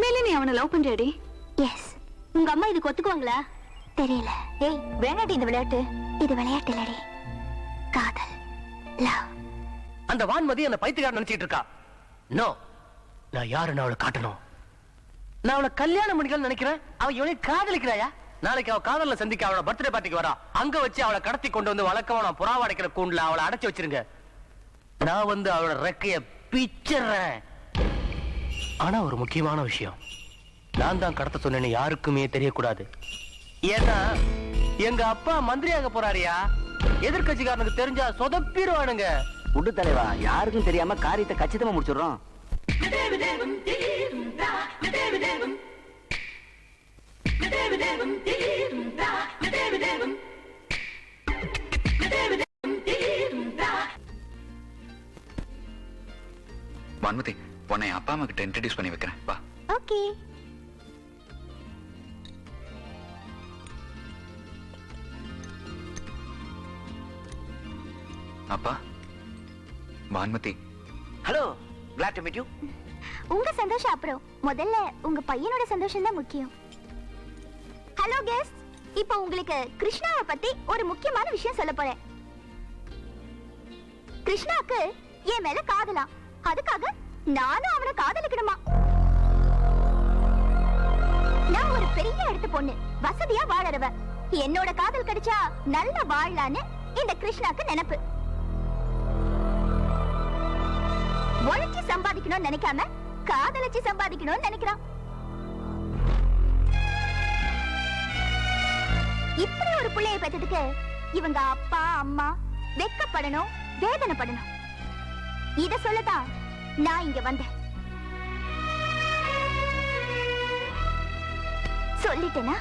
உண்மையிலே நீ அவனை லவ் பண்றியாடி? எஸ். உங்க அம்மா இதுக்கு ஒத்துக்குவாங்களா தெரியல. ஏய் வேணாடி இந்த விளையாட்டு. இது விளையாட்டு இல்லடி, காதல், லவ். அந்த வான்மதி அந்த பைத்தியக்காரன் நினைச்சிட்டு இருக்கா. நோ, நான் யாருன்னு அவளை காட்டணும். நான் அவளை கல்யாணம் பண்ணிக்கலாம்னு நினைக்கிறேன். அவ இவனை காதலிக்கிறாயா? நாளைக்கு அவ காதல்ல சந்திக்க அவளோட பர்த்டே பார்ட்டிக்கு வரா. அங்க வச்சு அவளை கடத்தி கொண்டு வந்து வழக்கமா நான் புறாவ அடைக்கிற கூண்டுல அவளை அடைச்சு வச்சிருங்க. நான் வந்து அவளோட ரெக்கைய பிச்சறேன். ஆனா ஒரு முக்கியமான விஷயம், நான் தான் கடத்த சொன்னேன்னு யாருக்குமே தெரியக்கூடாது. ஏன்னா எங்க அப்பா மந்திரியாக போறாரியா. எதிர்கட்சிக்காரனுக்கு தெரிஞ்சா சொதப்பிடுவானுங்க. உடு தலைவா, யாருக்கும் தெரியாம காரியத்தை கச்சிதமா முடிச்சிடுறோம். வான்மதி, உன்னை அப்பா அம்மா கிட்ட இன்ட்ரடியூஸ் பண்ணி வைக்கிறேன், வா. ஓகே. அப்பா, Vanmathi. Hello, glad to meet you. உங்க சந்தோஷம் அப்புறம், முதல்ல உங்க பையனோட சந்தோஷம் தான் முக்கியம். ஹலோ கெஸ்ட், இப்போ உங்களுக்கு கிருஷ்ணாவை பத்தி ஒரு முக்கியமான விஷயம் சொல்ல போறேன். கிருஷ்ணாக்கு என் மேல காதலாம், அதுக்காக நானும் அவனை காதலிக்கணுமா? நான் ஒரு பெரிய இடத்து பொண்ணு, வசதியா வாழறவ. என்னோட காதல் கிடைச்சா நல்லா வாழலான்னு இந்த கிருஷ்ணாக்கு நினைப்பு. உழைச்சி சம்பாதிக்கணும்னு நினைக்காம காதலிச்சு சம்பாதிக்கணும்னு நினைக்கிறான். இப்படி ஒரு பிள்ளையை பெற்றதுக்கு இவங்க அப்பா அம்மா வெட்கப்படணும், வேதனைப்படணும். இத சொல்லதான் நான் இங்க வந்தேன். சொல்லிட்டேனா?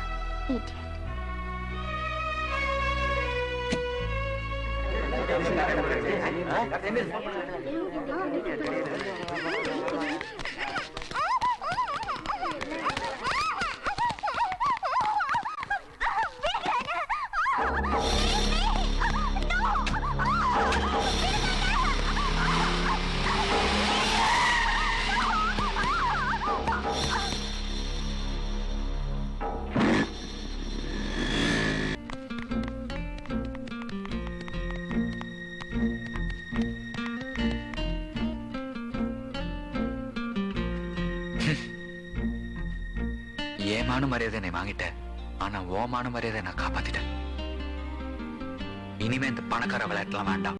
ஏமான மரியாதை என்னை வாங்கிட்ட, ஆனா ஓமான மரியாதை நான் காப்பாத்திட்டேன். இனிமே இந்த பணக்கார விளையாட்டுலாம் வேண்டாம்.